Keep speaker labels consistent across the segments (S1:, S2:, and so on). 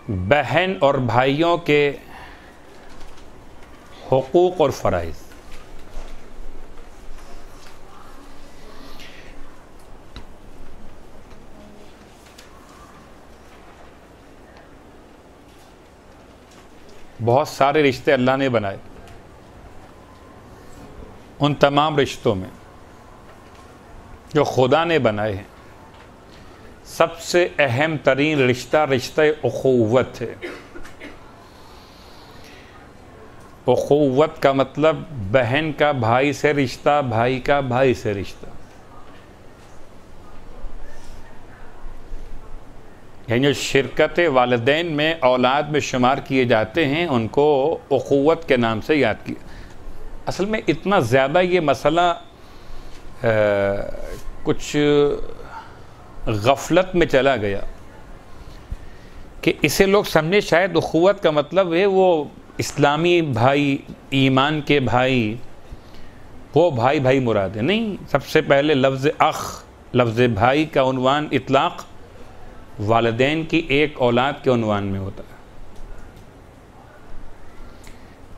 S1: बहन और भाइयों के हुकूक और फ़राइज़। बहुत सारे रिश्ते अल्लाह ने बनाए, उन तमाम रिश्तों में जो खुदा ने बनाए हैं, सबसे अहम तरीन रिश्ता उख़ुव्वत है। उख़ुव्वत का मतलब बहन का भाई से रिश्ता, भाई का भाई से रिश्ता। यानी जो शिरकत वालिदैन में औलाद में शुमार किए जाते हैं, उनको उख़ुव्वत के नाम से याद किया। असल में इतना ज़्यादा ये मसला कुछ गफलत में चला गया कि इसे लोग समझे शायद उख़ुव्वत का मतलब है वो इस्लामी भाई, ईमान के भाई, वो भाई भाई मुराद है। नहीं, सबसे पहले लफ्ज़ अख़, लफ्ज़ भाई का उन्वान इतलाक़ वालिदैन की एक औलाद के उन्वान में होता है।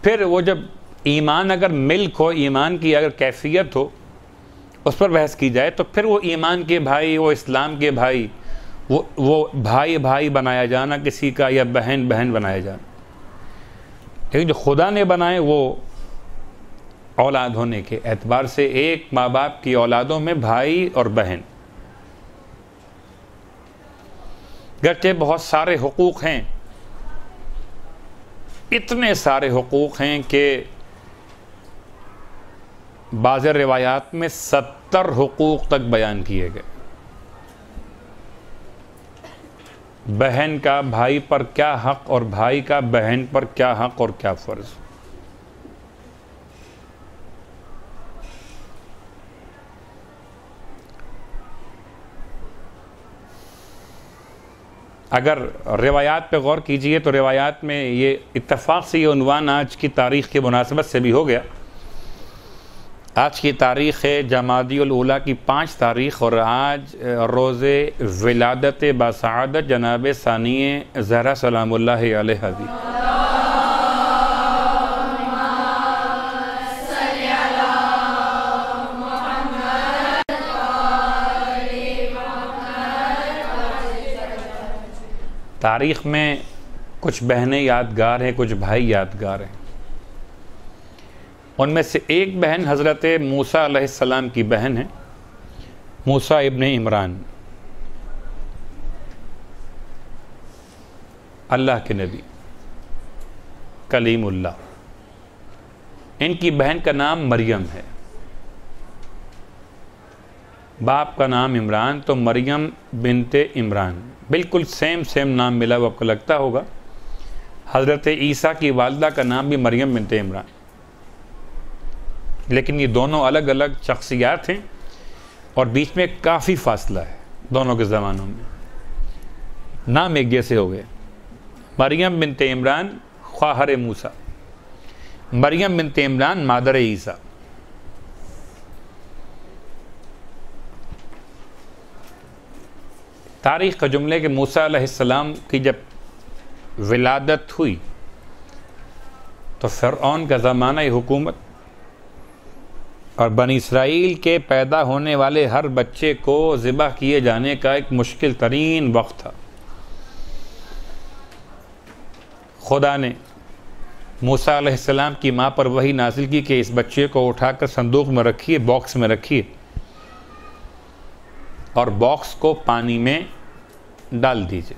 S1: फिर वो जब ईमान अगर मिल्क हो, ईमान की अगर कैफियत हो, उस पर बहस की जाए तो फिर वो ईमान के भाई, वो इस्लाम के भाई, वो भाई भाई बनाया जाना किसी का, या बहन बहन बनाया जाना। लेकिन जो खुदा ने बनाए वो औलाद होने के एतबार से एक माँ बाप की औलादों में भाई और बहन, गरचे बहुत सारे हुकूक हैं, इतने सारे हुकूक हैं कि बाज़ रिवायात में 70 हुकूक तक बयान किए गए। बहन का भाई पर क्या हक़ और भाई का बहन पर क्या हक़ और क्या फ़र्ज़। अगर रिवायात पे गौर कीजिए तो रिवायात में ये इत्तफ़ाक़ से ये उन्वान आज की तारीख़ की मुनासिबत से भी हो गया। आज की तारीख़ है जमादियुल ऊला की 5 तारीख़ और आज रोज़े विलादत बासआदत जनाब सानिए ज़हरा सलामुल्लाहि अलैहा भी। तारीख़ में कुछ बहनें यादगार हैं, कुछ भाई यादगार हैं। उनमें से एक बहन हज़रत मूसा अलैहिस्सलाम की बहन है, मूसा इब्न इमरान, अल्लाह के नबी कलीमुल्लाह। इनकी बहन का नाम मरियम है, बाप का नाम इमरान, तो मरियम बिनते इमरान, बिल्कुल सेम नाम मिला वो आपको लगता होगा। हज़रत ईसा की वालदा का नाम भी मरियम बिनते इमरान, लेकिन ये दोनों अलग अलग शख्सियात हैं और बीच में काफ़ी फासला है दोनों के ज़मानों में। नाम एक जैसे हो गए, मरियम बिनते इमरान ख्वाहर मूसा, मरियम बिनते इमरान मादर ईसा। तारीख़ का जुमले के मूसा अलैहिस्सलाम की जब विलादत हुई तो फ़िरऔन का ज़माना हुकूमत और बनी इसराइल के पैदा होने वाले हर बच्चे को ज़िबह किए जाने का एक मुश्किल तरीन वक्त था। खुदा ने मूसा अलैहिस्सलाम की माँ पर वही नाज़िल की कि इस बच्चे को उठाकर संदूक में रखिए, बॉक्स में रखिए और बॉक्स को पानी में डाल दीजिए।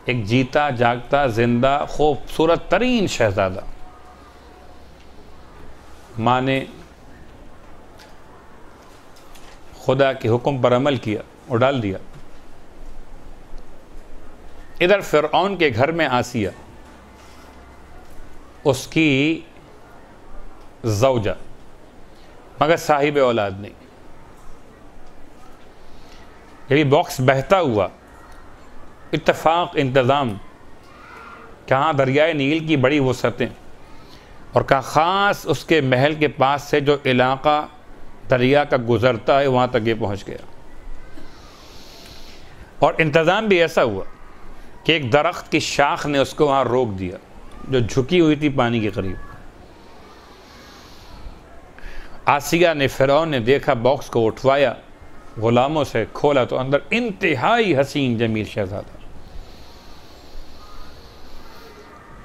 S1: एक जीता जागता जिंदा खूबसूरत तरीन शहजादा, माँ ने खुदा के हुक्म पर अमल किया और डाल दिया। इधर फ़िरऔन के घर में आसिया, उसकी ज़ौजा, मगर साहिब औलाद नहीं। यदि बॉक्स बहता हुआ, इत्तफाक इंतज़ाम, कहाँ दरियाए नील की बड़ी वसअतें और कहाँ ख़ास उसके महल के पास से जो इलाक़ा दरिया का गुज़रता है वहाँ तक ये पहुँच गया। और इंतज़ाम भी ऐसा हुआ कि एक दरख्त की शाख ने उसको वहाँ रोक दिया जो झुकी हुई थी पानी के करीब। आसिया ने, फ़िरौन ने देखा, बॉक्स को उठवाया, गुलामों से खोला तो अंदर इंतहाई हसीन जमील शहजादा।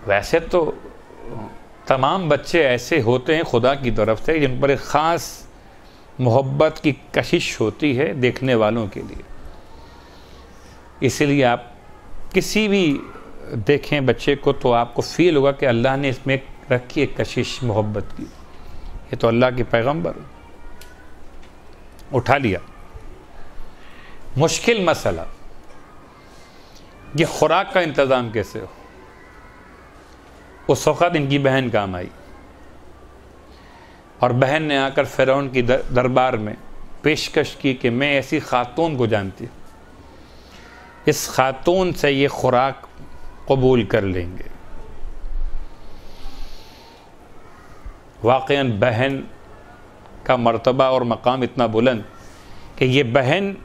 S1: वैसे तो तमाम बच्चे ऐसे होते हैं खुदा की तरफ से जिन पर एक ख़ास मोहब्बत की कशिश होती है देखने वालों के लिए। इसलिए आप किसी भी देखें बच्चे को तो आपको फ़ील होगा कि अल्लाह ने इसमें रखी है कशिश, मोहब्बत की। ये तो अल्लाह के पैगंबर। उठा लिया। मुश्किल मसला, ये खुराक का इंतज़ाम कैसे हो। उस वक़्त इनकी बहन काम आई और बहन ने आकर फ़िरौन की दरबार में पेशकश की कि मैं ऐसी ख़ातून को जानती हूँ, इस ख़ातून से ये खुराक कबूल कर लेंगे। वाक़ईन बहन का मर्तबा और मकाम इतना बुलंद कि ये बहन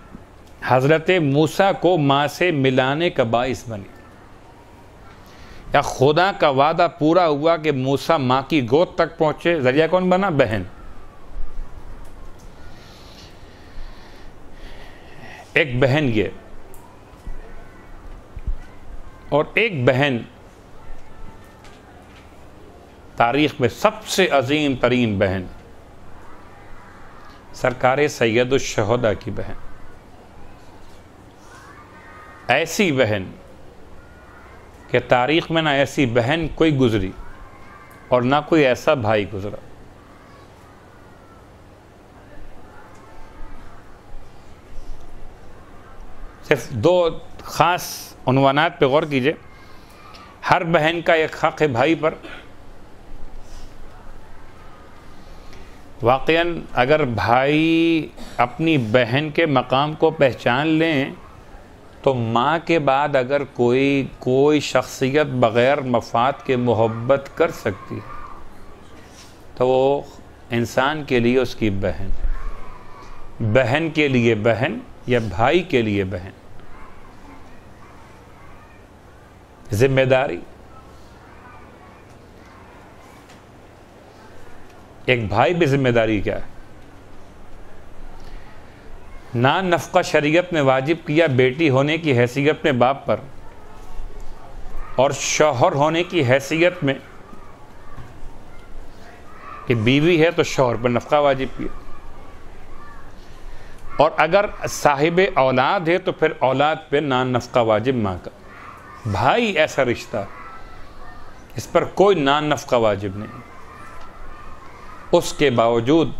S1: हज़रत मूसा को माँ से मिलाने का बाइस बनी। या खुदा का वादा पूरा हुआ कि मूसा माँ की गोद तक पहुँचे, ज़रिया कौन बना? बहन। एक बहन ये, और एक बहन तारीख़ में सबसे अजीम तरीन बहन, सरकार सैयदुश शुहदा की बहन। ऐसी बहन कि तारीख़ में ना ऐसी बहन कोई गुज़री और ना कोई ऐसा भाई गुज़रा। सिर्फ दो ख़ास उन्वानात पे गौर कीजिए। हर बहन का एक हक़ है भाई पर। वाक़ईन अगर भाई अपनी बहन के मकाम को पहचान लें तो माँ के बाद अगर कोई शख्सियत बग़ैर मफ़ाद के मोहब्बत कर सकती है तो वो इंसान के लिए उसकी बहन है। बहन के लिए बहन या भाई के लिए बहन। जिम्मेदारी, एक भाई भी जिम्मेदारी क्या है? नान नफ़क़ा शरीयत ने वाजिब किया बेटी होने की हैसियत में बाप पर, और शौहर होने की हैसियत में कि बीवी है तो शौहर पर नफ़क़ा वाजिब किया, और अगर साहिब औलाद है तो फिर औलाद पे नान नफ़क़ा वाजिब माँ का। भाई ऐसा रिश्ता, इस पर कोई नान नफ़क़ा वाजिब नहीं। उसके बावजूद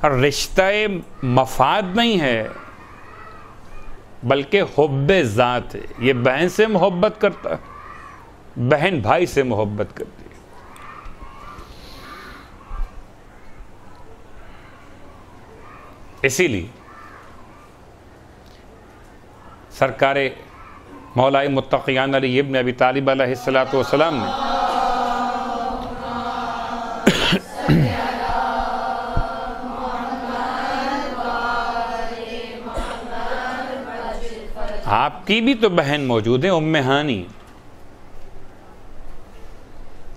S1: रिश्ता मफाद नहीं है बल्कि हुब्बे ज़ात है। ये बहन से मोहब्बत करता है, बहन भाई से मोहब्बत करती है। इसीलिए सरकारे मौलाए मुत्तक़ियान अली इब्न अबी तालिब अलैहिस्सलातु वस्सलाम ने आपकी भी तो बहन मौजूद है, उम्मे हानी,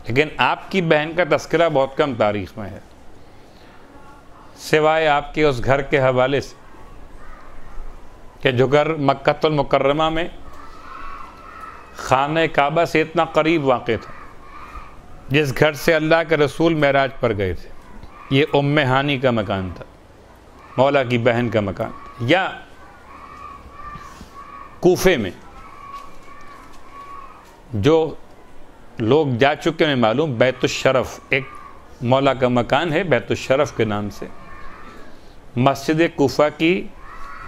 S1: लेकिन आपकी बहन का तस्करा बहुत कम तारीख़ में है, सिवाय आपके उस घर के हवाले से कि जो घर मक्कतुल मुकर्रमा में खाने काबा से इतना करीब वाक़ था, जिस घर से अल्लाह के रसूल मेराज पर गए थे। ये उम्मे हानी का मकान था, मौला की बहन का मकान। या कूफे में जो लोग जा चुके हैं मालूम, बैतुश्शरफ एक मौला का मकान है, बैतुश्शरफ के नाम से, मस्जिद कूफा की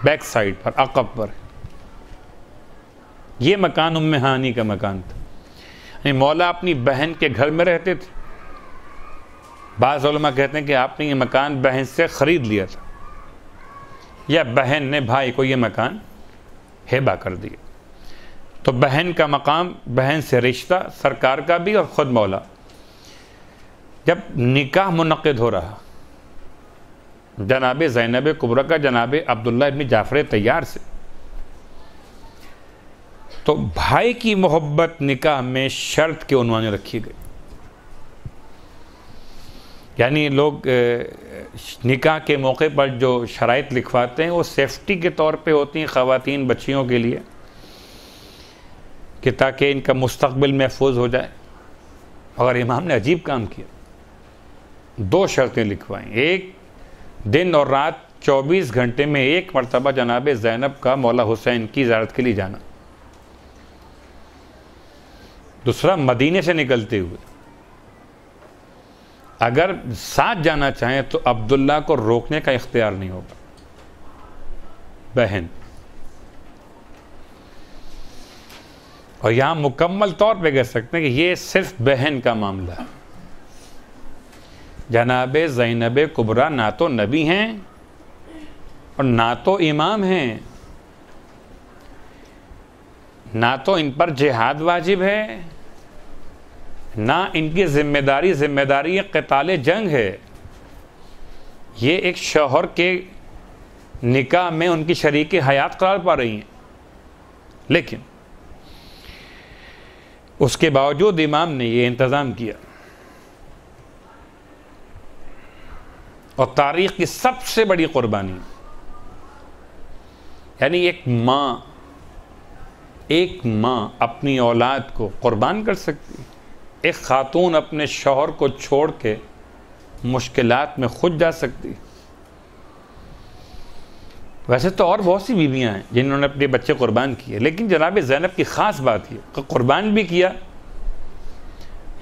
S1: बैक साइड पर, अक़ब पर। ये मकान उम्मे हानी का मकान था। मौला अपनी बहन के घर में रहते थे। बाज़ उलमा कहते हैं कि आपने ये मकान बहन से ख़रीद लिया था, या बहन ने भाई को ये मकान हिबा कर दिया। तो बहन का मकाम, बहन से रिश्ता सरकार का भी और ख़ुद मौला। जब निकाह मुनक़िद हो रहा जनाब ज़ैनब कुबरा का जनाब अब्दुल्ला इब्न जाफ़र तैयार से, तो भाई की मोहब्बत निकाह में शर्त के उन्वान में रखी गई। यानी लोग निकाह के मौके पर जो शराइत लिखवाते हैं वो सेफ्टी के तौर पे होती हैं ख़वातीन बच्चियों के लिए, कि ताकि इनका मुस्तक़बिल महफूज हो जाए। मगर इमाम ने अजीब काम किया, 2 शर्तें लिखवाईं। एक, दिन और रात 24 घंटे में 1 मरतबा जनाब ज़ैनब का मौला हुसैन की ज़ियारत के लिए जाना। दूसरा, मदीने से निकलते हुए अगर साथ जाना चाहें तो अब्दुल्ला को रोकने का इख्तियार नहीं होगा। बहन, और यहां मुकम्मल तौर पे कह सकते हैं कि ये सिर्फ बहन का मामला है। जनाब ज़ैनब कुबरा ना तो नबी हैं और ना तो इमाम हैं, ना तो इन पर जिहाद वाजिब है, ना इनकी जिम्मेदारी क़िताल जंग है। ये एक शौहर के निकाह में उनकी शरीक हयात करार पा रही हैं। लेकिन उसके बावजूद इमाम ने ये इंतज़ाम किया। और तारीख़ की सबसे बड़ी क़ुरबानी, यानी एक माँ अपनी औलाद को क़ुरबान कर सकती है। एक ख़ातून अपने शौहर को छोड़ के मुश्किलात में खुद जा सकती है। वैसे तो और बहुत सी बीवियाँ हैं जिन्होंने अपने बच्चे कुर्बान किए, लेकिन जनाब ज़ैनब की ख़ास बात ये कि कुर्बान भी किया,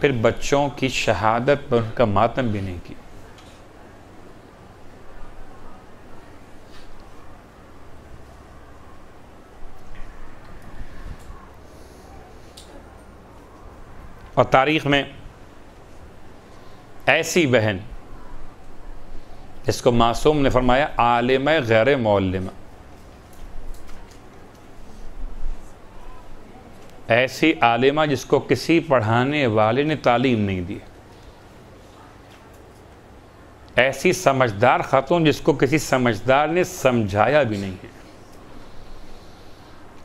S1: फिर बच्चों की शहादत पर उनका मातम भी नहीं किया। और तारीख़ में ऐसी बहन जिसको मासूम ने फरमाया आलिम गैर मौलिमा, ऐसी आलिमा जिसको किसी पढ़ाने वाले ने तालीम नहीं दी, ऐसी समझदार खातून जिसको किसी समझदार ने समझाया भी नहीं है।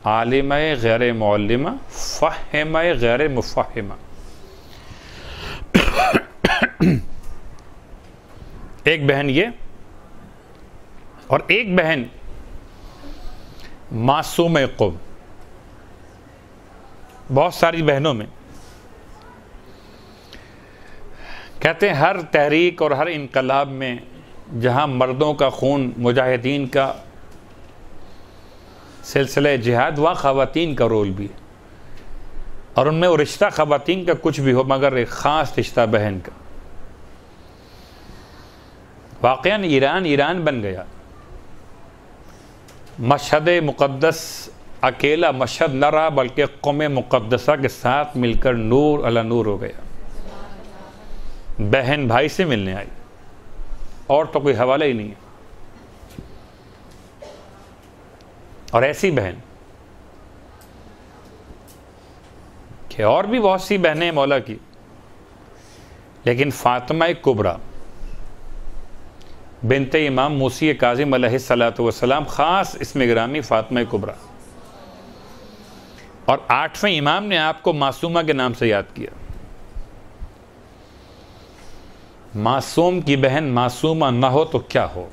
S1: आलिम गैर मौलिमा, फ़ाहिम गैर मुफ़हिमा। एक बहन ये, और एक बहन मासूम क़ुम। बहुत सारी बहनों में कहते हैं हर तहरीक और हर इनकलाब में जहां मर्दों का खून, मुजाहिदीन का सिलसिला जिहाद, वहाँ ख़वातीन का रोल भी है। और उनमें वो रिश्ता ख़वातीन का कुछ भी हो मगर एक ख़ास रिश्ता बहन का। वाक़यान ईरान बन गया। मशहद मुक़द्दस अकेला मशहद न रहा, बल्कि क़ौम मुक़द्दसा के साथ मिलकर नूर अला नूर हो गया। बहन भाई से मिलने आई, और तो कोई हवाला ही नहीं है। और ऐसी बहन कि और भी बहुत सी बहनें मौला की, लेकिन फ़ातिमा कुबरा बिनते इमाम मूसी काज़िम अलैहिस्सलातु वस्सलाम, ख़ास इसमें गिरामी फ़ातिमा कुबरा। और 8वें इमाम ने आपको मासूमा के नाम से याद किया। मासूम की बहन मासूमा ना हो तो क्या हो।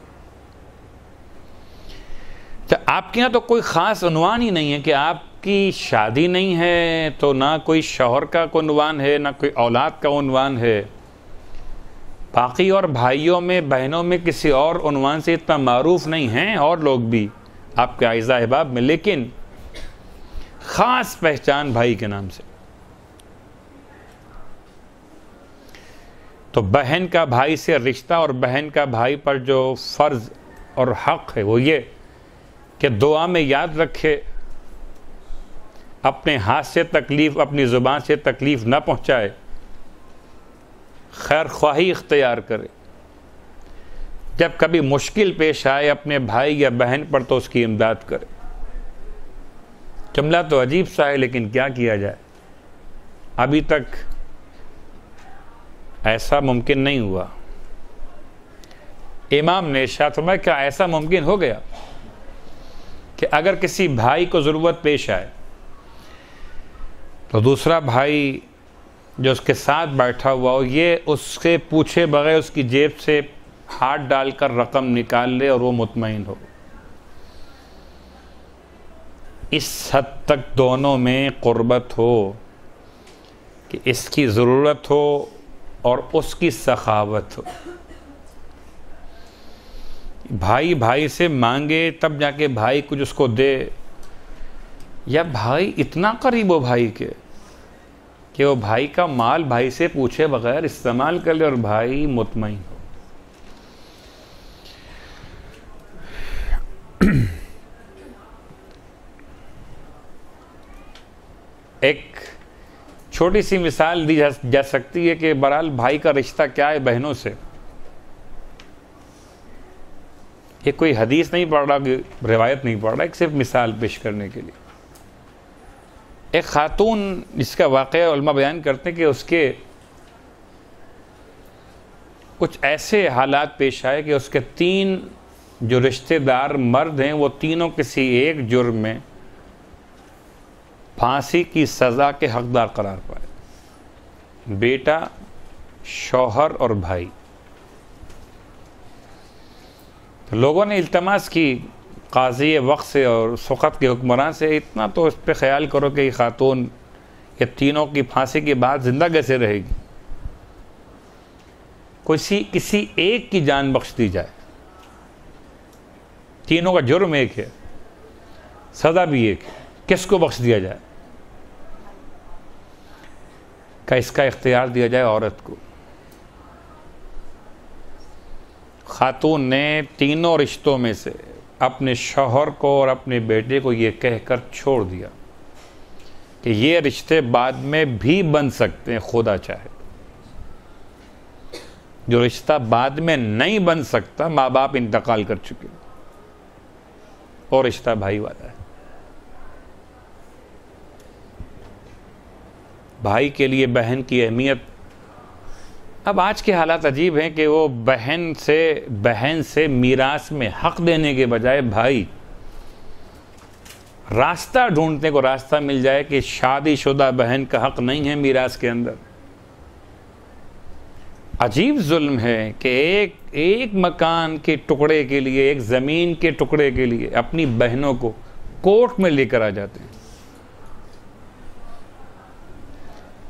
S1: तो आपके यहाँ तो कोई ख़ास उन्वान ही नहीं है कि आपकी शादी नहीं है तो ना कोई शौहर का कोई उन्वान है, ना कोई औलाद का उन्वान है। बाकी और भाइयों में, बहनों में किसी और उन्वान से इतना मारूफ नहीं हैं और लोग भी आपके आइज़ा अहबाब में, लेकिन ख़ास पहचान भाई के नाम से। तो बहन का भाई से रिश्ता और बहन का भाई पर जो फ़र्ज़ और हक़ है वो ये कि दुआ में याद रखे, अपने हाथ से तकलीफ़, अपनी ज़ुबान से तकलीफ़ न पहुँचाए, खैर ख्वाही इख्तियार करे। जब कभी मुश्किल पेश आए अपने भाई या बहन पर तो उसकी इमदाद करे। जुमला तो अजीब सा है, लेकिन क्या किया जाए, अभी तक ऐसा मुमकिन नहीं हुआ। इमाम ने इरशाद फरमाया क्या ऐसा मुमकिन हो गया कि अगर किसी भाई को ज़रूरत पेश आए तो दूसरा भाई जो उसके साथ बैठा हुआ हो, ये उसके पूछे बगैर उसकी जेब से हाथ डालकर रकम निकाल ले और वो मुतमईन हो। इस हद तक दोनों में क़ुर्बत हो कि इसकी ज़रूरत हो और उसकी सखावत हो। भाई भाई से मांगे तब जाके भाई कुछ उसको दे, या भाई इतना करीब हो भाई के कि वो भाई का माल भाई से पूछे बगैर इस्तेमाल कर ले और भाई मुतमईन हो। एक छोटी सी मिसाल दी जा सकती है कि बहरहाल भाई का रिश्ता क्या है बहनों से। ये कोई हदीस नहीं पढ़ रहा, रिवायत नहीं पढ़ रहा, एक सिर्फ मिसाल पेश करने के लिए। एक खातून जिसका वाक़या उलमा बयान करते हैं कि उसके कुछ ऐसे हालात पेश आए कि उसके 3 जो रिश्तेदार मर्द हैं वो तीनों किसी एक जुर्म में फांसी की सज़ा के हकदार करार पाए। बेटा, शौहर और भाई। तो लोगों ने इल्तमास की काज़ी वक्त से और उस वक़्त के हुक्मरान से, इतना तो इस पर ख्याल करो कि खातून ये तीनों की फांसी के बाद ज़िंदा कैसे रहेगी, किसी एक की जान बख्श दी जाए। तीनों का जुर्म एक है, सज़ा भी एक है, किसको बख्श दिया जाए? क्या इसका इख्तियार दिया जाए औरत को? खातून ने तीनों रिश्तों में से अपने शौहर को और अपने बेटे को ये कहकर छोड़ दिया कि ये रिश्ते बाद में भी बन सकते हैं खुदा चाहे। जो रिश्ता बाद में नहीं बन सकता, माँ बाप इंतकाल कर चुके, और रिश्ता भाई वाला है। भाई के लिए बहन की अहमियत। अब आज के हालात अजीब हैं कि वो बहन से मीरास में हक देने के बजाय भाई रास्ता ढूंढने को रास्ता मिल जाए कि शादीशुदा बहन का हक नहीं है मीरास के अंदर। अजीब जुल्म है कि एक मकान के टुकड़े के लिए, एक ज़मीन के टुकड़े के लिए अपनी बहनों को कोर्ट में लेकर आ जाते हैं।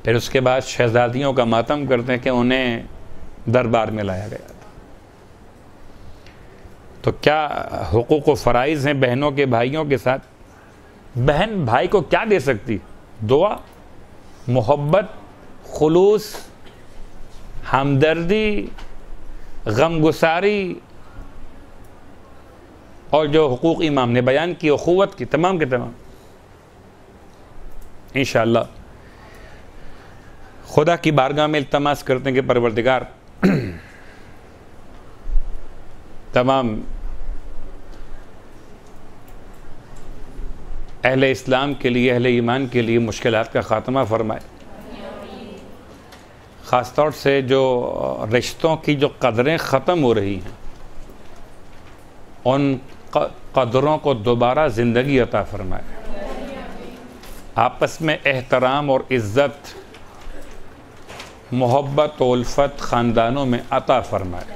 S1: फिर उसके बाद शहजादियों का मातम करते हैं कि उन्हें दरबार में लाया गया था। तो क्या हुकूक व फ़राइज़ हैं बहनों के भाइयों के साथ? बहन भाई को क्या दे सकती? दुआ, मोहब्बत, खुलूस, हमदर्दी, गमगुसारी, और जो हुकूक इमाम ने बयान की अखुवत की, तमाम के तमाम। इंशाअल्लाह खुदा की बारगाह में इल्तमास करते हैं कि परवरदिगार तमाम अहले इस्लाम के लिए, अहले ईमान के लिए मुश्किलात का ख़ात्मा फरमाए। ख़ास तौर से जो रिश्तों की जो कदरें ख़त्म हो रही हैं, उन कदरों को दोबारा ज़िंदगी अता फरमाए। आपस में एहतराम और इज़्ज़त, मोहब्बत और उल्फत ख़ानदानों में अता फरमाए।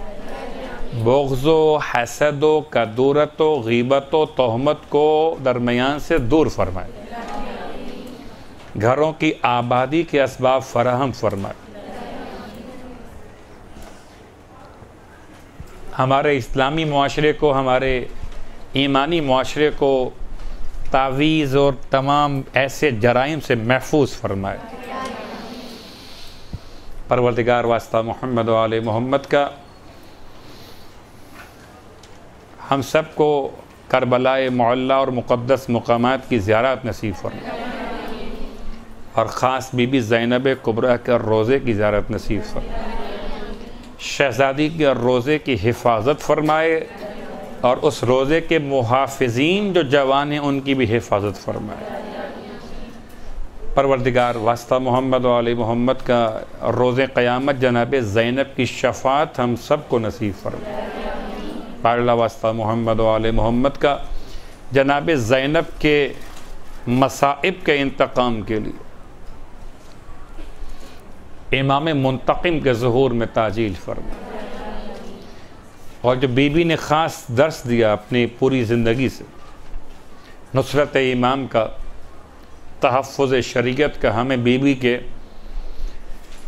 S1: बुग़्ज़ो, हसदो, कदूरतो, ग़ीबतो, तोहमत को दरमियान से दूर फरमाए। घरों की आबादी के असबाब फराहम फरमाए। हमारे इस्लामी मुआशरे को, हमारे ईमानी मुआशरे को तावीज़ और तमाम ऐसे जराइम से महफूज फरमाए। परवरदिगार वास्ता मोहम्मद व आले मोहम्मद का हम सब को करबलाए मुअल्ला और मुक़द्दस मकामात की ज़ियारत नसीब फरमाए, और ख़ास बीबी ज़ैनब कुबरा के रोज़े की ज़ियारत नसीब फरमाए। शहज़ादी के रोज़े की हिफाजत फरमाए, और उस रोज़े के मुहाफ़िज़ीन जो जवान हैं उनकी भी हिफाजत फरमाए। परवरदिगार वास्ता मोहम्मद व आले मोहम्मद का रोज़े क़यामत जनाब ज़ैनब की शफ़ाअत हम सब को नसीब फरमाए। पाला वास्ता मोहम्मद व आले मोहम्मद का जनाब ज़ैनब के मसाइब के इंतकाम के लिए इमाम मुंतकिम के ज़ुहूर में ताजील फरमा। और जो बीबी ने ख़ास दर्स दिया अपनी पूरी ज़िंदगी से नुसरत इमाम का, तहफ़्फ़ुज़ शरीयत का, हमें बीबी के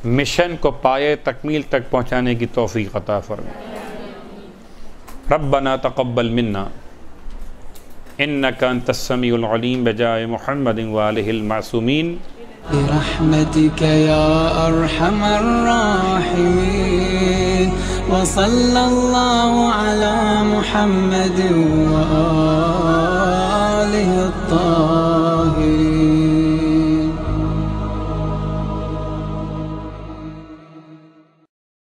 S1: मिशन को पाए तकमील तक पहुँचाने की तौफ़ीक़ अता फरमा। रब्बना तक़ब्बल मिन्ना इन्नका अंतस समीउल अलीम बजाए मुहम्मदिन व आलिहिल मासूमीन
S2: बिरहमतिका या अरहमर राहिमीन व सल्लल्लाहु अला मुहम्मद व